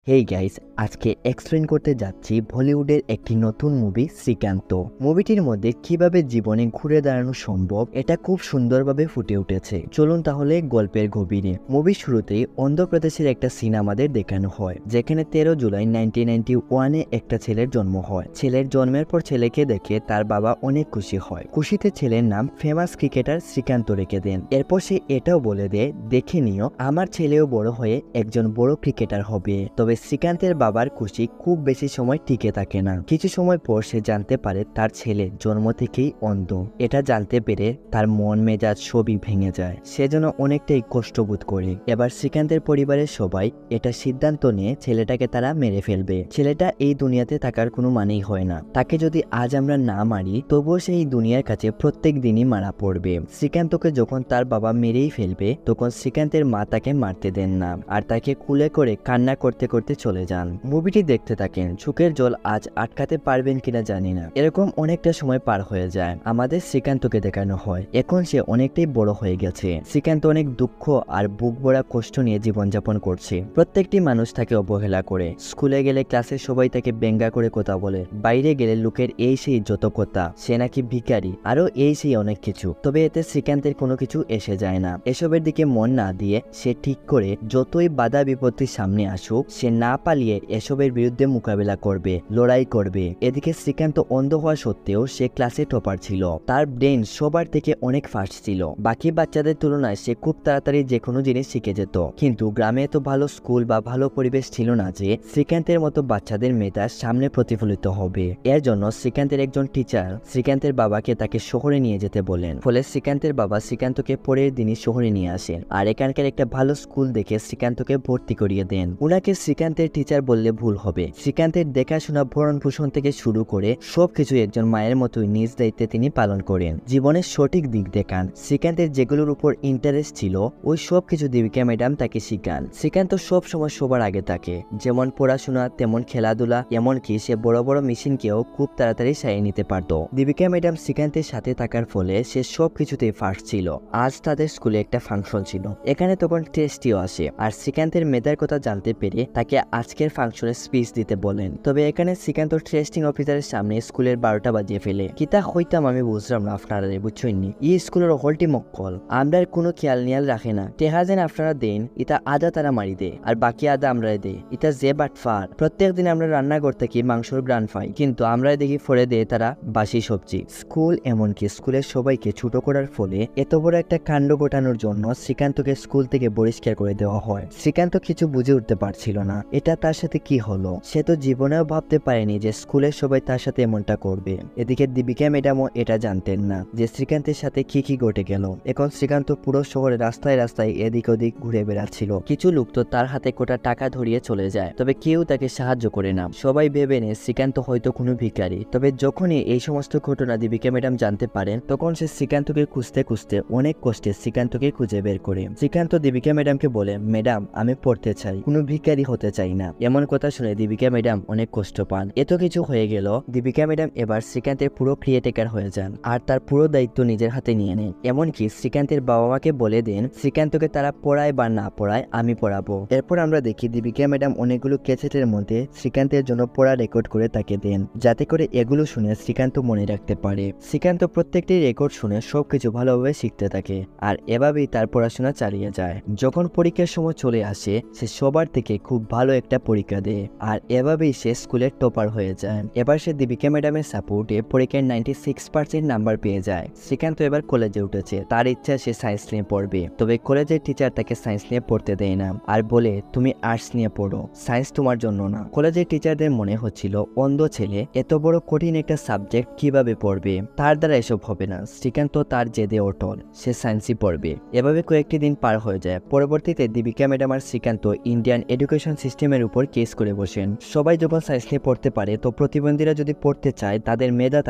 Hey guys, আজকে explain করতে যাচ্ছি বলিউডের একটি নতুন মুভি শ্রীকান্ত। মুভিটির মধ্যে কিভাবে জীবনে ঘুরে দাঁড়ানো সম্ভব এটা খুব সুন্দরভাবে ফুটে উঠেছে। চলুন তাহলে গল্পের গভীরে। মুভির শুরুতেই অন্ধ্রপ্রদেশের একটা সিন আমাদের দেখানো হয়, যেখানে 13 জুলাই 1991-এ একটা ছেলের জন্ম হয়। ছেলের জন্মের পর ছেলেকে দেখে তার বাবা অনেক খুশি হয়। খুশিতে ছেলের নাম ফেমাস ক্রিকেটার শ্রীকান্ত রেখে দেন। এরপর সে এটাও বলে দেয়, দেখে নিও আমার ছেলেও বড় হয়ে একজন বড় ক্রিকেটার হবে। তবে শ্রীকান্তের বাবার খুশি খুব বেশি সময় টিকে থাকে না। কিছু সময় পর সে জানতে পারে তার ছেলে জন্ম থেকেই অন্ধ। এটা জানতে পেরে তার মন মেজাজ সবই ভেঙে যায়। সে যেন অনেকটাই কষ্টবোধ করে। এবার শ্রীকান্তের পরিবারের সবাই এটা সিদ্ধান্ত নিয়ে ছেলেটাকে তারা মেরে ফেলবে। ছেলেটা এই দুনিয়াতে থাকার কোনো মানেই হয় না। তাকে যদি আজ আমরা না মারি তবুও সে এই দুনিয়ার কাছে প্রত্যেক দিনই মারা পড়বে। শ্রীকান্তকে যখন তার বাবা মেরেই ফেলবে তখন শ্রীকান্তের মা তাকে মারতে দেন না, আর তাকে কুলে করে কান্না করতে করতে চলে যান। মুভিটি দেখতে থাকেন, চোখের জল আজ আটকাতে পারবেন কিনা জানি না। এরকম অনেকটা সময় পার হয়ে যায়। আমাদের শ্রীকান্তকে দেখানো হয় এখন সে অনেকটাই বড় হয়ে গেছে। শ্রীকান্ত অনেক দুঃখ আর বুক ভরা কষ্ট নিয়ে জীবনযাপন করছে। প্রত্যেকটি মানুষ তাকে অবহেলা করে। স্কুলে গেলে ক্লাসের সবাই তাকে ব্যঙ্গা করে কথা বলে। বাইরে গেলে লোকের এই সেই যত কথা, সে নাকি ভিখারি, আরো এই সেই অনেক কিছু। তবে এতে শ্রীকান্তের কোনো কিছু এসে যায় না। এসবের দিকে মন না দিয়ে সে ঠিক করে যতই বাধা বিপত্তির সামনে আসুক সে না পালিয়ে এসবের বিরুদ্ধে মোকাবেলা করবে, লড়াই করবে। এদিকে শ্রীকান্ত অন্ধ হওয়া সত্ত্বেও সে ক্লাসে টপার ছিল। তার ব্রেন সবার থেকে অনেক ফাস্ট ছিল। বাকি বাচ্চাদের তুলনায় সে খুব তাড়াতাড়ি যে কোনো জিনিস শিখে যেত। কিন্তু গ্রামে এত ভালো স্কুল বা ভালো পরিবেশ ছিল না যে শ্রীকান্তের মতো বাচ্চাদের মেধার সামনে প্রতিফলিত হবে। এর জন্য শ্রীকান্তের একজন টিচার শ্রীকান্তের বাবাকে তাকে শহরে নিয়ে যেতে বলেন। ফলে শ্রীকান্তের বাবা শ্রীকান্তকে পরের দিনই শহরে নিয়ে আসেন, আর এখানকার একটা ভালো স্কুল দেখে শ্রীকান্তকে ভর্তি করিয়ে দেন। উনাকে শ্রীকান্তের টিচার বললে ভুল হবে। শ্রীকান্তের দেখাশোনা, ভরণ পোষণ থেকে শুরু করে সবকিছু একজন মায়ের মতোই নিজ দায়িত্বে তিনি পালন করেন। জীবনের সঠিক দিক দেখান। শ্রীকান্তের যেগুলোর উপর ইন্টারেস্ট ছিল ওই সব কিছু দীপিকা ম্যাডাম তাকে শিখান। শ্রীকান্ত সব সময় সবার আগে থাকে, যেমন পড়াশোনা তেমন খেলাধুলা, এমনকি সে বড় বড় মেশিনকেও খুব তাড়াতাড়ি সারিয়ে নিতে পারত। দীপিকা ম্যাডাম শ্রীকান্তের সাথে থাকার ফলে সে সব কিছুতেই ফার্স্ট ছিল। আজ তাদের স্কুলে একটা ফাংশন ছিল, এখানে তখন টেস্টিও আসে, আর শ্রীকান্তের মেধার কথা জানতে পেরে তাকে আজকের ফাংশনে স্পিচ দিতে বলেন। তবে এখানে শ্রীকান্ত টেস্টিং অফিসারের সামনে স্কুলের 12টা বাজিয়ে ফেলে। কিতা হইতাম আমি বুঝলাম না আপনারা, বুঝছইনি ই স্কুলের হলটি মক্কল আমরা কোনো খেয়াল নিয়াল রাখে না। টেহা যেন আপনারা দেন ইতা আধা তারা মারি দে আর বাকি আধা আমরা দে। ইতা যে বাটফার। প্রত্যেক দিন আমরা রান্না করতে কি মাংসর গ্রান পাই, কিন্তু আমরা দেখি ফরে দে তারা বাসি সবজি। স্কুল এমনকি স্কুলের সবাইকে ছোট করার ফলে এত বড় একটা কাণ্ড ঘটানোর জন্য শ্রীকান্তকে স্কুল থেকে বহিষ্কার করে দেওয়া হয়। শ্রীকান্ত কিছু বুঝে উঠতে পারছিল না এটা তার সাথে কি হলো। সে তো জীবনেও ভাবতে পারেনি যে স্কুলের সবাই তার সাথে এমনটা করবে। এদিকে দীপিকা ম্যাডামও এটা জানতেন না যে শ্রীকান্তের সাথে কি কি ঘটে গেল। এখন শ্রীকান্ত পুরো শহরে রাস্তায় রাস্তায় এদিক ওদিক ঘুরে বেড়াচ্ছিল। কিছু লোক তো তার হাতে কোটা টাকা ধরিয়ে চলে যায়, তবে কেউ তাকে সাহায্য করে না। সবাই ভেবে নেয় শ্রীকান্ত হয়তো কোনো ভিখারি। তবে যখনই এই সমস্ত ঘটনা দীপিকা ম্যাডাম জানতে পারেন তখন সে শ্রীকান্তকে খুঁজতে খুঁজতে অনেক কষ্টে শ্রীকান্তকে খুঁজে বের করে। শ্রীকান্ত দীপিকা ম্যাডামকে বলে, ম্যাডাম আমি পড়তে চাই, কোনো ভিখারি হতে চাই না। এমন কথা শুনে দীপিকা ম্যাডাম অনেক কষ্ট পান। এত কিছু হয়ে গেল, দীপিকা ম্যাডাম এবার শ্রীকান্তের পুরো ক্রিয়েটেকার হয়ে যান আর তার পুরো দায়িত্ব নিজের হাতে নিয়ে নেন। এমনকি শ্রীকান্তের বাবা মাকে বলে দেন শ্রীকান্তকে তারা পড়ায় বা না পড়ায় আমি পড়াবো। এরপর আমরা দেখি দীপিকা ম্যাডাম অনেকগুলো ক্যাসেটের মধ্যে শ্রীকান্তের জন্য পড়া রেকর্ড করে তাকে দেন, যাতে করে এগুলো শুনে শ্রীকান্ত মনে রাখতে পারে। শ্রীকান্ত প্রত্যেকটি রেকর্ড শুনে সবকিছু ভালোভাবে শিখতে থাকে, আর এভাবেই তার পড়াশোনা চালিয়ে যায়। যখন পরীক্ষার সময় চলে আসে সে সবার থেকে খুব ভালো একটা পরীক্ষা দেয়, আর এভাবেই সে স্কুলের টপার হয়ে যায়। এবার সে দীপিকা ম্যাডামের সাপোর্টে পরীক্ষায় 96% নাম্বার পেয়ে যায়। শ্রীকান্ত এবার কলেজে উঠেছে, তার ইচ্ছা সে সায়েন্স নিয়ে পড়বে। তবে কলেজের টিচার তাকে সায়েন্স নিয়ে পড়তে দেয় না, আর বলে তুমি আর্টস নিয়ে পড়ো, সায়েন্স তোমার জন্য না। কলেজের টিচারদের মনে হচ্ছিল অন্ধ ছেলে এত বড় কঠিন একটা সাবজেক্ট কিভাবে পড়বে, তার দ্বারা এসব হবে না। শ্রীকান্ত তার জেদে অটল, সে সায়েন্সই পড়বে। এভাবে কয়েকটি দিন পার হয়ে যায়। পরবর্তীতে দীপিকা ম্যাডাম আর শ্রীকান্ত ইন্ডিয়ান এডুকেশন সিস্টেমের উপর কেস করে বসেন। সবাই যখন সায়েন্স নিয়ে পড়তে পারে তো প্রতিবন্ধীরা যদি পড়তে চায় তাদের মেধা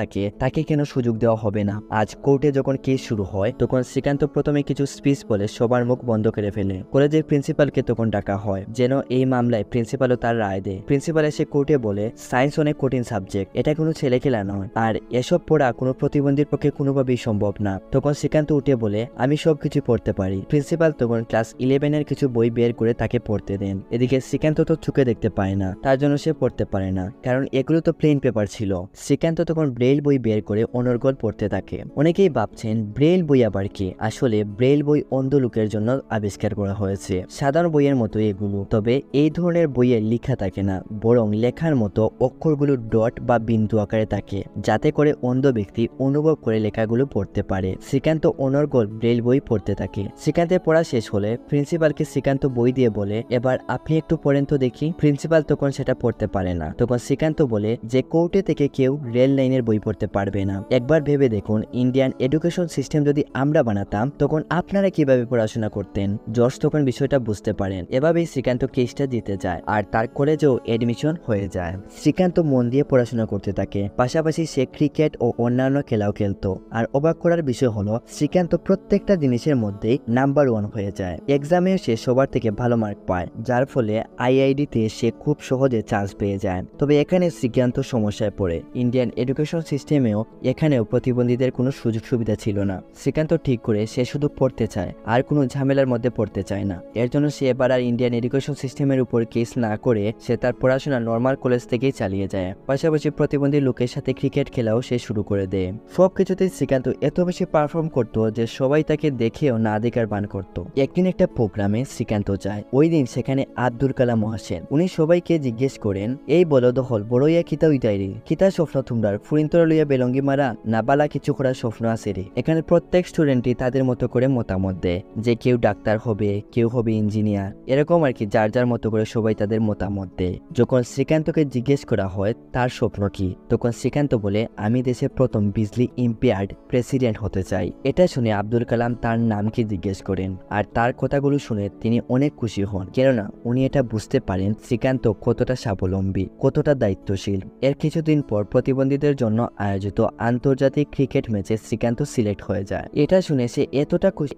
তাকে কেন সুযোগ দেওয়া হবে না। আজ কোর্টে যখন কেস শুরু হয় তখন শ্রীকান্ত প্রথমে কিছু স্পিচ বলে সবার মুখ বন্ধ করে ফেলে। কলেজের প্রিন্সিপালকে তখন ডাকা হয় যেন এই মামলায় প্রিন্সিপালও তার রায় দেয়। প্রিন্সিপাল এসে কোর্টে বলে সায়েন্স অনেক কঠিন সাবজেক্ট, এটা কোনো ছেলেখেলা নয়, আর এসব পড়া কোনো প্রতিবন্ধীর পক্ষে কোনোভাবেই সম্ভব না। তখন শ্রীকান্ত উঠে বলে আমি সবকিছু পড়তে পারি। প্রিন্সিপাল তখন ক্লাস 11-এর কিছু বই বের করে তাকে পড়তে দেন। এদিকে শ্রীকান্ত শ্রীকান্ত তো চোখে দেখতে পায় না, তার জন্য সে পড়তে পারে না, কারণ এগুলো তো প্লেন পেপার ছিল। শ্রীকান্ত তখন ব্রেইল বই বের করে অনর্গল পড়তে থাকে। অনেকেই ভাবছেন ব্রেইল বই আবার কি? আসলে ব্রেইল বই অন্ধ লোকের জন্য আবিষ্কার করা হয়েছে। সাধারণ বইয়ের মতো এগুলো, তবে এই ধরনের বইয়ে লেখা থাকে না, বরং লেখার মতো অক্ষরগুলো ডট বা বিন্দু আকারে থাকে, যাতে করে অন্ধ ব্যক্তি অনুভব করে লেখাগুলো পড়তে পারে। শ্রীকান্ত অনর্গল ব্রেইল বই পড়তে থাকে। শ্রীকান্তের পড়া শেষ হলে প্রিন্সিপালকে শ্রীকান্ত বই দিয়ে বলে, এবার আপনি একটু পড়েন তো দেখি। প্রিন্সিপাল তখন সেটা পড়তে পারে না। তখন শ্রীকান্ত বলে যে কোর্টে থেকে কেউ রেল লাইনের বই পড়তে পারবে না। একবার ভেবে দেখুন, ইন্ডিয়ান এডুকেশন সিস্টেম যদি আমরা বানাতাম তখন আপনারা কিভাবে পড়াশোনা করতেন। জর্জ তখন বিষয়টা বুঝতে পারেন। এভাবেই শ্রীকান্ত কেসটা জিতে যায় আর তার কলেজেও এডমিশন হয়ে যায়। শ্রীকান্ত মন দিয়ে পড়াশোনা করতে থাকে, পাশাপাশি সে ক্রিকেট ও অন্যান্য খেলাও খেলতো। আর অবাক করার বিষয় হলো শ্রীকান্ত প্রত্যেকটা জিনিসের মধ্যেই নাম্বার 1 হয়ে যায়। এক্সামে সে সবার থেকে ভালো মার্ক পায়, যার ফলে আইআইডিতে সে খুব সহজে চান্স পেয়ে যায়। তবে এখানে শ্রীকান্ত সমস্যায় পড়ে। ইন্ডিয়ান এডুকেশন সিস্টেমেও এখানেও প্রতিবন্ধীদের কোনো সুযোগ সুবিধা ছিল না। শ্রীকান্ত ঠিক করে সে শুধু পড়তে চায় আর কোনো ঝামেলার মধ্যে পড়তে চায় না। এর জন্য সে এবার আর ইন্ডিয়ান এডুকেশন সিস্টেমের উপর কেস না করে সে তার পড়াশোনা নর্মাল কলেজ থেকেই চালিয়ে যায়। পাশাপাশি প্রতিবন্ধী লোকের সাথে ক্রিকেট খেলাও সে শুরু করে দেয়। সবকিছুতেই শ্রীকান্ত এত বেশি পারফর্ম করতো যে সবাই তাকে দেখেও না দেখার বান করত। একদিন একটা প্রোগ্রামে শ্রীকান্ত যায়। ওই দিন সেখানে আব্দুল কালাম আসেন। উনি সবাইকে জিজ্ঞেস করেন, এই বলো দহল বড়ইয়া কিতা উইতাই রে, কিতা স্বপ্ন তোমরার, ফুরিন্তরা লইয়া বেলঙ্গি মারা না বালা কিছু করার স্বপ্ন আছে রে। এখানে প্রত্যেক স্টুডেন্টই তাদের মতো করে মতামত দেয়, যে কেউ ডাক্তার হবে, কেউ হবে ইঞ্জিনিয়ার, এরকম আর কি, যার যার মতো করে সবাই তাদের মতামত দেয়। যখন শ্রীকান্তকে জিজ্ঞেস করা হয় তার স্বপ্ন কি, তখন শ্রীকান্ত বলে, আমি দেশের প্রথম বিজলি ইম্পেয়ার্ড প্রেসিডেন্ট হতে চাই। এটা শুনে আব্দুল কালাম তার নামকে জিজ্ঞেস করেন, আর তার কথাগুলো শুনে তিনি অনেক খুশি হন, কেননা উনি এটা বুঝতে পারেন শ্রীকান্ত কতটা স্বাবলম্বী, কতটা দায়িত্বশীল। এর কিছুদিন পর প্রতিবন্ধীদের জন্য আয়োজিত আন্তর্জাতিক ক্রিকেট ম্যাচে শ্রীকান্ত সিলেক্ট হয়ে যায়। এটা শুনে সে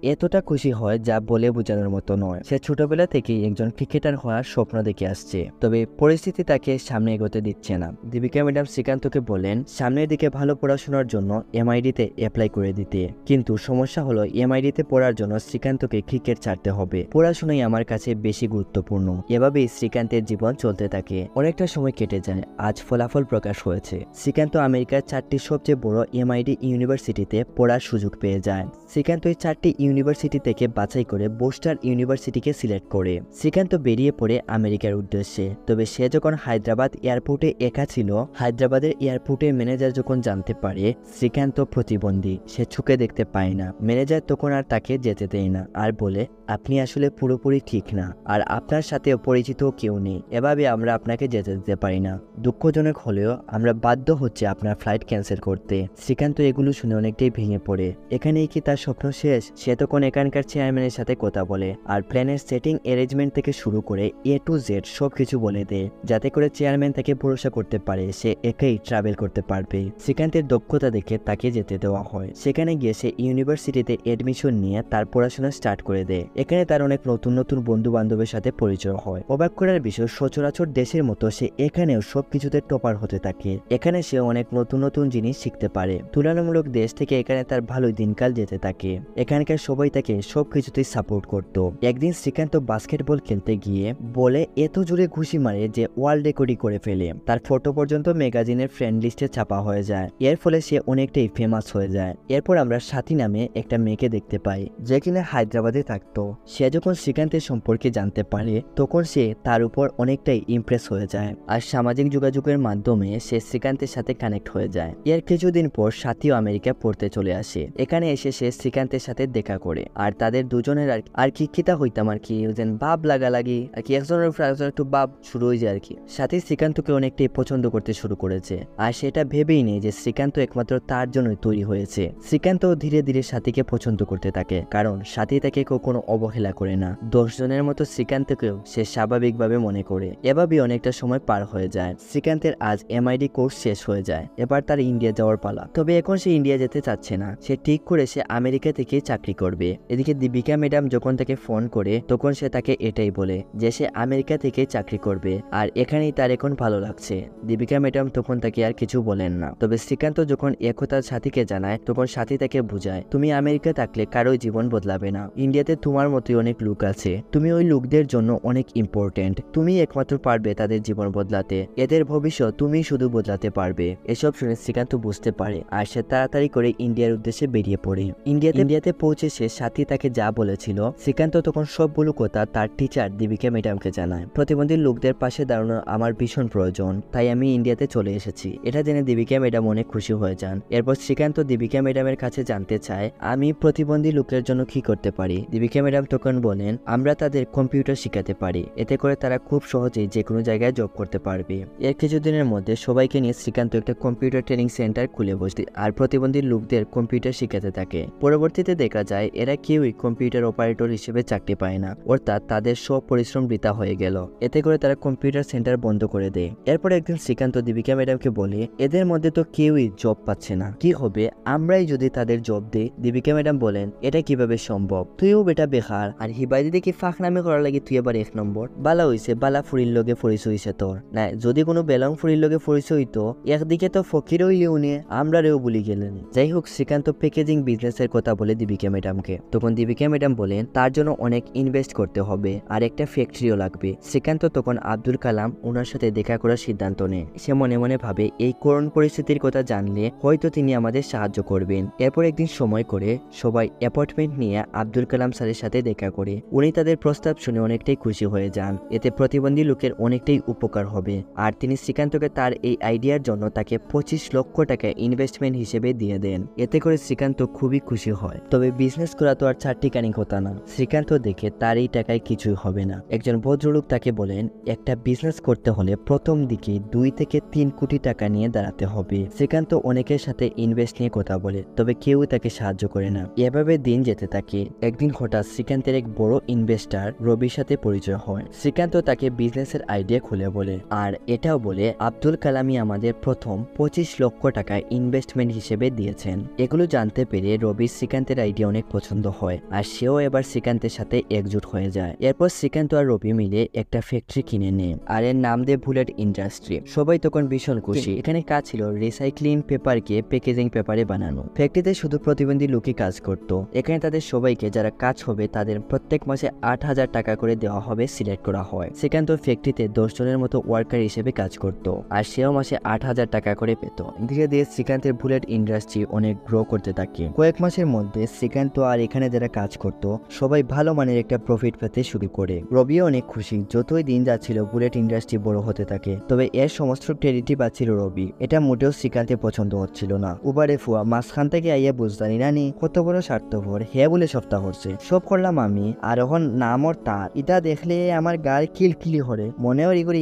এতটা খুশি হয় যা বলে বোঝানোর মতো নয়। সে ছোটবেলা থেকেই একজন ক্রিকেটার হওয়ার স্বপ্ন দেখে আসছে, তবে পরিস্থিতি তাকে সামনে এগোতে দিচ্ছে না। দীপিকা ম্যাডাম শ্রীকান্তকে বলেন সামনের দিকে ভালো পড়াশোনার জন্য এমআইডিতে অ্যাপ্লাই করে দিতে, কিন্তু সমস্যা হলো এমআইডিতে পড়ার জন্য শ্রীকান্তকে ক্রিকেট ছাড়তে হবে। পড়াশোনাই আমার কাছে বেশি গুরুত্বপূর্ণ। এভাবেই শ্রীকান্তের জীবন চলতে থাকে। অনেকটা সময় কেটে যায়। আজ ফলাফল প্রকাশ হয়েছে। শ্রীকান্ত আমেরিকার 4টি সবচেয়ে বড় এমআইডি ইউনিভার্সিটিতে পড়ার সুযোগ পেয়ে যায়। শ্রীকান্ত এই 4টি ইউনিভার্সিটি থেকে বাছাই করে বোস্টার ইউনিভার্সিটিকে সিলেক্ট করে শ্রীকান্ত বেরিয়ে পড়ে আমেরিকার উদ্দেশ্যে। তবে সে যখন হায়দ্রাবাদ এয়ারপোর্টে একা ছিল, হায়দ্রাবাদের এয়ারপোর্টের ম্যানেজার যখন জানতে পারে শ্রীকান্ত প্রতিবন্ধী, সে চোখে দেখতে পায় না, ম্যানেজার তখন আর তাকে যেতে দেয় না আর বলে, আপনি আসলে পুরোপুরি ঠিক না, আর আপনার সাথে পরিচিত কেউ নেই, এভাবে আমরা আপনাকে যেতে দিতে পারি না। দুঃখজনক হলেও আমরা বাধ্য হচ্ছে আপনার ফ্লাইট ক্যান্সেল করতে। শ্রীকান্ত এগুলো শুনে অনেকটাই ভেঙে পড়ে। এখানেই কি তার স্বপ্ন শেষ? সে তখন এখানকার চেয়ারম্যানের সাথে কথা বলে আর প্ল্যানের সেটিং অ্যারেঞ্জমেন্ট থেকে শুরু করে A to Z সবকিছু বলে দেয়, যাতে করে চেয়ারম্যান তাকে ভরসা করতে পারে সে একাই ট্রাভেল করতে পারবে। শ্রীকান্তের দক্ষতা দেখে তাকে যেতে দেওয়া হয়। সেখানে গিয়ে সে ইউনিভার্সিটিতে এডমিশন নিয়ে তার পড়াশোনা স্টার্ট করে দেয়। এখানে তার অনেক নতুন নতুন বন্ধু বান্ধবের সাথে পরিচয় হয়। অবাক করার বিষয়, সচরাচর দেশের মতো সে এখানেও সবকিছুতে টপার হতে থাকে। এখানে সে অনেক নতুন নতুন জিনিস শিখতে পারে। তুলনামূলক দেশ থেকে এখানে তার ভালোই দিনকাল যেতে থাকে। এখানকার সবাই তাকে সবকিছুতেই সাপোর্ট করত। একদিন শ্রীকান্ত বাস্কেটবল খেলতে গিয়ে বলে এত জোরে ঘুষি মারে যে ওয়ার্ল্ড রেকর্ডই করে ফেলে। তার ফটো পর্যন্ত ম্যাগাজিনের ফ্রেন্ড লিস্টে ছাপা হয়ে যায়। এর ফলে সে অনেকটাই ফেমাস হয়ে যায়। এরপর আমরা সাথী নামে একটা মেয়েকে দেখতে পাই, যে কিনা হায়দ্রাবাদে থাকতো। সে যখন শ্রীকান্তের সম্পর্কে জানতে পারে তখন সে তার উপর অনেকটাই ইমপ্রেস হয়ে যায় আর সামাজিক যোগাযোগের মাধ্যমে সে শ্রীকান্তের সাথে কানেক্ট হয়ে যায়। এর কিছুদিন পর সাথীও আমেরিকা পড়তে চলে আসে। এখানে এসে সে শ্রীকান্তের সাথে দেখা করে আর তাদের দুজনের আর কি কিতা হইতাম আর কি যেন ভাব লাগালাগি আর কি, একজনের উপর একজন একটু ভাব শুরু হয়ে যায় আর কি। সাথী শ্রীকান্তকে অনেকটাই পছন্দ করতে শুরু করেছে আর সেটা ভেবেই নেই যে শ্রীকান্ত একমাত্র তার জন্যই তৈরি হয়েছে। শ্রীকান্ত ধীরে ধীরে সাথীকে পছন্দ করতে থাকে, কারণ সাথী তাকে কখনো অবহেলা করে না। 10 জনের মতো শ্রীকান্তকেও সে স্বাভাবিকভাবে মনে করে। এভাবেই অনেকটা সময় পার হয়ে যায়। শ্রীকান্তের আজ এমআইডি কোর্স শেষ হয়ে যায়। এবার তার ইন্ডিয়া যাওয়ার পালা। তবে এখন সে ইন্ডিয়া যেতে চাচ্ছে না। সে ঠিক করে সে আমেরিকা থেকে চাকরি করবে। এদিকে দীপিকা ম্যাডাম যখন তাকে ফোন করে তখন সে তাকে এটাই বলে যে সে আমেরিকা থেকে চাকরি করবে আর এখানেই তার এখন ভালো লাগছে। দীপিকা ম্যাডাম তখন তাকে আর কিছু বলেন না। তবে শ্রীকান্ত যখন একথা সাথীকে জানায় তখন সাথী তাকে বুঝায়, তুমি আমেরিকা থাকলে কারোই জীবন বদলাবে না। ইন্ডিয়াতে তোমার মতোই অনেক লোক আছে, তুমি ওই লোকদের জন্য অনেক ইম্পর্টেন্ট। তুমি একমাত্র পারবে তাদের জীবন বদলাতে, এদের ভবিষ্যৎ তুমি শুধু বদলাতে পারবে। এসব শুনে শ্রীকান্ত বুঝতে পারে আর সে তাড়াতাড়ি করে ইন্ডিয়ার উদ্দেশ্যে বেরিয়ে পড়ে। ইন্ডিয়াতে পৌঁছে সে সাথী তাকে যা বলেছিল, শ্রীকান্ত তখন সবগুলো কথা তার টিচার দীপিকা ম্যাডামকে জানায়। প্রতিবন্ধী লোকদের পাশে দাঁড়ানো আমার ভীষণ প্রয়োজন, তাই আমি ইন্ডিয়াতে চলে এসেছি। এটা জেনে দীপিকা ম্যাডাম অনেক খুশি হয়ে যান। এরপর শ্রীকান্ত দীপিকা ম্যাডামের কাছে জানতে চায়, আমি প্রতিবন্ধী লোকের জন্য কি করতে পারি। দীপিকা ম্যাডাম তখন বলেন, আমরা তাদের কম্পিউটার শিখাতে পারি, এতে করে তারা খুব সহজেই যে কোনো জায়গায় জব করতে পারবে। এর কিছুদিনের মধ্যে সবাইকে নিয়ে শ্রীকান্ত একটা কম্পিউটার ট্রেনিং সেন্টার খুলে বসে আর প্রতিবন্ধী লোকদের কম্পিউটার শিখাতে থাকে। পরবর্তীতে দেখা যায় এরা কেউই কম্পিউটার অপারেটর হিসেবে চাকরি পায় না, অর্থাৎ তাদের সব পরিশ্রম বৃথা হয়ে গেল। এতে করে তারা কম্পিউটার সেন্টার বন্ধ করে দেয়। এরপর একদিন শ্রীকান্ত দীপিকা ম্যাডামকে বলে, এদের মধ্যে তো কেউই জব পাচ্ছে না, কি হবে আমরাই যদি তাদের জব দেই। দীপিকা ম্যাডাম বলেন, এটা কিভাবে সম্ভব, তুইও বেটা বেকার আর হিবাই দিদি কি ফাঁক নামে করার লাগে তুই আবার 1 নম্বর। বালা হইছে, বালা ফুরির লগে ফরিস হইছে তোর না, যদি কোনো বেলং ফুরির লগে ফরিস হইতো একদিকে তো ফকির হইলে উনি আমরারেও বলি গেলেন। যাই হোক, শ্রীকান্ত প্যাকেজিং বিজনেসের কথা বলে দীপিকা ম্যাডামকে। তখন দীপিকা ম্যাডাম বলেন তার জন্য অনেক ইনভেস্ট করতে হবে আর একটা ফ্যাক্টরিও লাগবে। শ্রীকান্ত তখন আব্দুল কালাম ওনার সাথে দেখা করার সিদ্ধান্ত নেয়। সে মনে মনে ভাবে, এই করুণ পরিস্থিতির কথা জানলে হয়তো তিনি আমাদের সাহায্য করবেন। এরপর একদিন সময় করে সবাই অ্যাপয়েন্টমেন্ট নিয়ে আব্দুল কালাম স্যারের সাথে দেখা করে। উনি তাদের প্রস্তাব শুনে অনেকটাই খুশি হয়ে যান। এতে প্রতিবন্ধী লোকের অনেকটাই উপকার হবে আর তিনি শ্রীকান্তকে তার এই আইডিয়ার জন্য তাকে 25 লক্ষ টাকা ইনভেস্টমেন্ট হিসেবে দিয়ে দেন। এতে করে শ্রীকান্ত খুবই খুশি হয়। তবে বিজনেস করা তো আর চারটিখানি কথা না। শ্রীকান্ত দেখে তার এই টাকায় কিছুই হবে না। একজন ভদ্রলোক তাকে বলেন, একটা বিজনেস করতে হলে প্রথম দিকে 2 থেকে 3 কোটি টাকা নিয়ে দাঁড়াতে হবে। শ্রীকান্ত অনেকের সাথে ইনভেস্ট নিয়ে কথা বলে, তবে কেউ তাকে সাহায্য করে না। এভাবে দিন যেতে থাকে। একদিন হঠাৎ শ্রীকান্তের এক বড় ইনভেস্টার রবির সাথে পরিচয় হয়। শ্রীকান্ত তাকে বিজনেসের আইডিয়া খুলে বলে আর এটাও বলে, আব্দুল কালামই আমাদের প্রথম 25 লক্ষ টাকা ইনভেস্টমেন্ট হিসেবে দিয়েছেন। এগুলো জানতে পেরে রবি শ্রীকান্তের আইডিয়া অনেক পছন্দ হয় আর সেও এবার শ্রীকান্তের সাথে একজুট হয়ে যায়। এরপর শ্রীকান্ত আর রবি মিলে একটা ফ্যাক্টরি কিনে নেয় আর এর নাম দেয় বুলেট ইন্ডাস্ট্রি। সবাই তখন ভীষণ খুশি। এখানে কাজ ছিল রিসাইক্লিং পেপারকে প্যাকেজিং পেপারে বানানো। ফ্যাক্টরিতে শুধু প্রতিবন্ধী লোকই কাজ করত। এখানে তাদের সবাইকে যারা কাজ হবে তাদের প্রত্যেক মাসে 8,000 টাকা করে দেওয়া হবে সিলেক্ট করা হয়। শ্রীকান্ত ফ্যাক্টরিতে 10 জনের মতো ওয়ার্কার হিসেবে কাজ করত আর সেও মাসে 8,000 টাকা করে পেত। ধীরে ধীরে শ্রীকান্তের বুলেট ইন্ডাস্ট্রি অনেক গ্রো করতে থাকে। কয়েক মাসের মধ্যে শ্রীকান্ত আর এখানে যারা কাজ করত সবাই ভালো মানের একটা প্রফিট পেতে শুরু করে। রবিও অনেক খুশি। যতই দিন যাচ্ছিল বুলেট ইন্ডাস্ট্রি বড় হতে থাকে, তবে এর সমস্ত ক্রেডিটই পাচ্ছিল রবি। এটা মোটেও শ্রীকান্তের পছন্দ হচ্ছিল না। উবারে ফুয়া মাঝখান থেকে আইয়া বুঝতানি নানি কত বড় স্বার্থপর, হে বলে সপ্তাহ করছে, সব করলাম আমি আর এখন নামর তার। এটা দেখলে আমার গাল কিলকিলি হরে, মনে হরি করে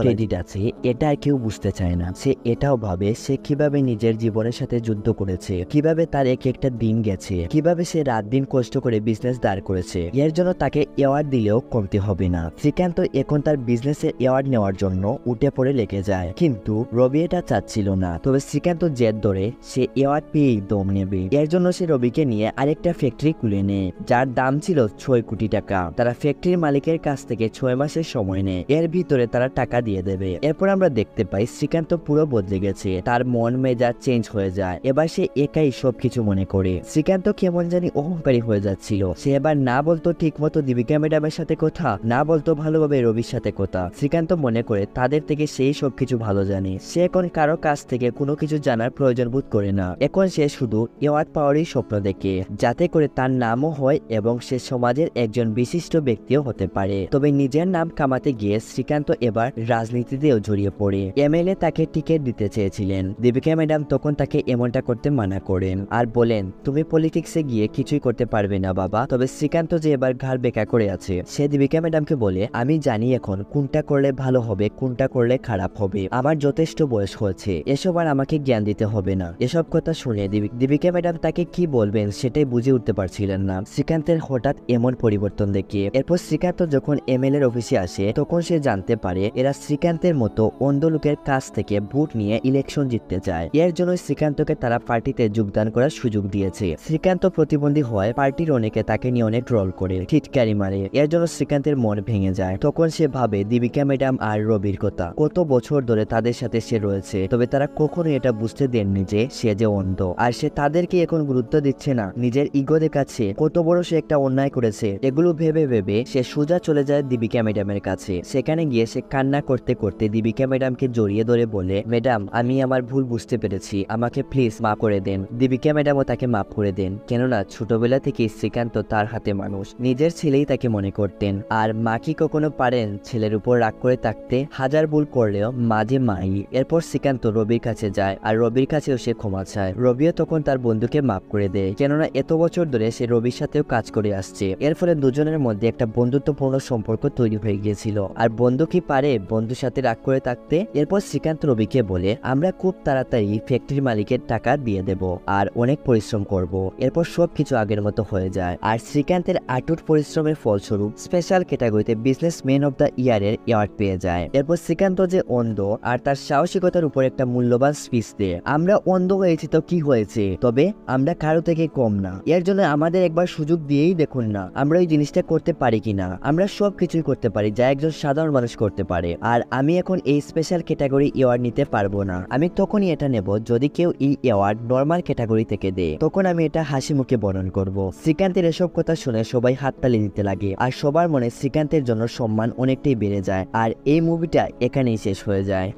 ক্রেডিট আছে এটা আর কেউ বুঝতে চায় না। সে এটাও ভাবে সে কিভাবে নিজের জীবনের সাথে যুদ্ধ করেছে, কিভাবে তার এক একটা দিন গেছে, কিভাবে সে রাত দিন কষ্ট করে বিজনেস দাঁড় করেছে। এর জন্য তাকে অ্যাওয়ার্ড দিলেও কমতে হবে না। শ্রীকান্ত এখন তার বিজনেসের অ্যাওয়ার্ড নেওয়ার জন্য উঠে পড়ে লেগে যায়, কিন্তু রবি এটা চাচ্ছিল না। তবে শ্রীকান্ত জেদ ধরে সে অ্যাওয়ার্ড পেয়েই দম নেবে। এর জন্য সে রবিকে নিয়ে আরেকটা ফ্যাক্টরি খুলে নেয় যার দাম ছিল 6 কোটি টাকা। তারা ফ্যাক্টরির মালিকের কাছ থেকে 6 মাসের সময় নেয়, এর ভিতরে তারা টাকা দিয়ে দেবে। এরপর আমরা দেখতে পাই শ্রীকান্ত পুরো বদলে গেছে। তার মন মেজাজ চেঞ্জ হয়ে যায়। এবার সে একাই সবকিছু মনে করে। শ্রীকান্ত কেমন জানি অহংকারী হয়ে যাচ্ছিল। সে এবার না বলতো ঠিক মতো দীপিকা ম্যাডামের সাথে কথা, না বলতো ভালোভাবে রবির সাথে কথা। শ্রীকান্ত মনে করে তাদের থেকে সেই সবকিছু ভালো জানে। সে এখন কারো কাছ থেকে কোনো কিছু জানার প্রয়োজন বোধ করে না। এখন সে শুধু অ্যাওয়ার্ড পাওয়ারই স্বপ্ন দেখে, যাতে করে তার নামও হয় এবং সে সমাজের একজন বিশিষ্ট ব্যক্তিও হতে পারে। তবে নিজের নাম কামাতে গিয়ে শ্রীকান্ত এবার রাজনীতিতেও জড়িয়ে পড়ে। এমএলএ তাকে টিকিট দিতে চেয়েছিলেন। দীপিকা ম্যাডাম তখন তাকে এমনটা করতে মানা করেন আর বলেন, তুমি পলিটিক্সে গিয়ে কিছুই করতে পারবে না বাবা। তবে শ্রীকান্ত যে এবার ঘাড় বেঁকা করে আছে, সে দীপিকা ম্যাডামকে বলে, আমি জানি এখন কোনটা করলে ভালো হবে, কোনটা করলে খারাপ হবে। আমার যথেষ্ট বয়স হয়েছে, এসব আর আমাকে জ্ঞান দিতে হবে না। এসব কথা শুনে দীপিকা ম্যাডাম তাকে কি বলবেন সেটাই বুঝে উঠতে পারছিলেন না শ্রীকান্তের হঠাৎ এমন পরিবর্তন দেখে। এরপর শ্রীকান্ত যখন এমএলএর অফিসে আসে তখন সে জানতে পারে এরা শ্রীকান্তের মতো অন্ধ লোকের কাছ থেকে ভোট নিয়ে ইলেকশন জিততে চায়। এর জন্য শ্রীকান্তকে তারা পার্টিতে যোগদান করার সুযোগ দিয়েছে। শ্রীকান্ত প্রতিবন্ধী হয় পার্টির অনেকে তাকে নিয়ে অনেক ট্রল করে, টিটকারি মারে। এর জন্য শ্রীকান্তের মন ভেঙে যায়। তখন সে ভাবে দীপিকা ম্যাডাম আর রবির কথা, কত বছর ধরে তাদের সাথে সে রয়েছে, তবে তারা কখনোই এটা বুঝতে দেননি যে সে যে অন্ধ। আর সে তাদেরকে এখন গুরুত্ব দিচ্ছে না। নিজের ইগো দেখাচ্ছে কত বড় সে একটা অন্যায় করেছে। এগুলো ভেবে ভেবে সে সে সোজা চলে যায় দীপিকা ম্যাডামের কাছে। সেখানে গিয়ে সে কান্না করতে করতে দীপিকা ম্যাডামকে জড়িয়ে ধরে বলে, ম্যাডাম আমি আমার ভুল বুঝতে পেরেছি, আমাকে প্লিজ মাফ করে দেন। দীপিকা ম্যাডামও তাকে মাফ করে দেন, কেননা ছোটবেলা থেকে শ্রীকান্ত তার হাতে মানুষ, নিজের ছেলেই তাকে মনে করতেন। আর মা কি কখনো পারেন ছেলের উপর রাগ করে থাকতে? হাজার ভুল করলেও মাঝে মাই। এরপর শ্রীকান্ত রবির কাছে যায় আর রবির কাছেও সে ক্ষমা চায়। রবিও তখন তার বন্ধুকে মাফ করে দেয়, কেননা এত বছর ধরে সে রবির সাথেও কাজ করে আসছে। এর ফলে দুজনের মধ্যে একটা বন্ধুত্বপূর্ণ সম্পর্ক তৈরি হয়ে গিয়েছিল। আর বন্ধু কি পারে বন্ধুর সাথে রাগ করে থাকতে? এরপর শ্রীকান্ত রবিকে বলে, আমরা খুব তাড়াতাড়ি ফ্যাক্টরি মালিকের টাকা দিয়ে দেব আর অনেক পরিশ্রম করব। এরপর সবকিছু আগের মতো হয়ে যায়। আর শ্রীকান্তের আটুট পরিশ্রমের ফলস্বরূপ স্পেশাল ক্যাটাগরিতে বিজনেসম্যান অফ দ্য ইয়ারের অ্যাওয়ার্ড পেয়ে যায়। এরপর শ্রীকান্ত যে অন্ধ আর তার সাহসিকতার উপর একটা মূল্যবান স্পিচ দেয়, আমরা অন্ধ হয়েছি তো কি হয়েছে, তবে আমরা কারো থেকে কম না। এর জন্য আমাদের একবার সুযোগ দিয়েই দেখুন না আমরা ওই জিনিসটা করতে পারি কিনা। আমরা সব কিছুই করতে পারি যা একজন সাধারণ মানুষ করতে পারে। আর আমি এখন এই স্পেশাল ক্যাটাগরি অ্যাওয়ার্ড নিতে পারবো না, আমি তখনই এটা নেব যদি কেউ এই অ্যাওয়ার্ড নর্মাল ক্যাটাগরি থেকে দেয়, তখন আমি এটা হাসি মুখে বরণ করব। শ্রীকান্তের এসব কথা শুনে সবাই হাততালি দিতে লাগে আর সবার মনে শ্রীকান্তের জন্য সম্মান অনেকটাই বেড়ে যায়। আর এই মুভিটা এখানেই শেষ হয়ে যায়।